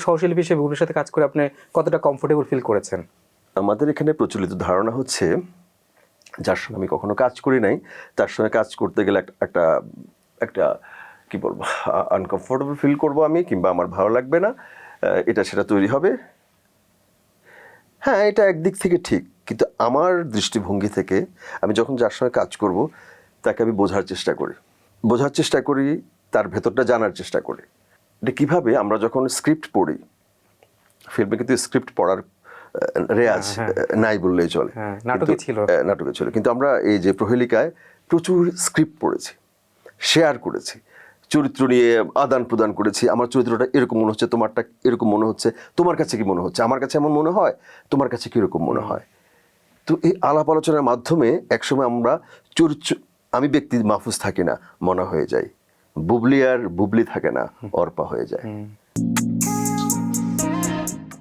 সহশিল্পী হিসেবে বুবলির সাথে কাজ করে আপনি কতটা কমফোর্টেবল ফিল করেছেন? আমাদের এখানে প্রচলিত ধারণা হচ্ছে যার সঙ্গে আমি কখনো কাজ করি নাই তার সঙ্গে কাজ করতে গেলে একটা একটা কি বলবো আনকমফোর্টেবল ফিল করব আমি, কিংবা আমার ভালো লাগবে না, এটা সেটা তৈরি হবে। হ্যাঁ, এটা একদিক থেকে ঠিক, কিন্তু আমার দৃষ্টিভঙ্গি থেকে আমি যখন যার সঙ্গে কাজ করব তাকে আমি বোঝার চেষ্টা করি, তার ভেতরটা জানার চেষ্টা করি। এটা কীভাবে, আমরা যখন স্ক্রিপ্ট পড়ি, ফিল্মে কিন্তু স্ক্রিপ্ট পড়ার রেয়াজ নাই বললেই চলে, নাটকে ছিল, কিন্তু আমরা এই যে প্রহেলিকায় প্রচুর স্ক্রিপ্ট পড়েছি, শেয়ার করেছি, চরিত্র নিয়ে আদান প্রদান করেছি। আমার চরিত্রটা এরকম মনে হচ্ছে, তোমারটা এরকম মনে হচ্ছে, তোমার কাছে কি মনে হচ্ছে, আমার কাছে এমন মনে হয়, তোমার কাছে কীরকম মনে হয়। তো এই আলাপ আলোচনার মাধ্যমে একসময় আমরা আমি ব্যক্তি মাহফুজ থাকি না, মনে হয়ে যায়, বুবলি আর বুবলি থাকে না, অর্পা হয়ে যায়।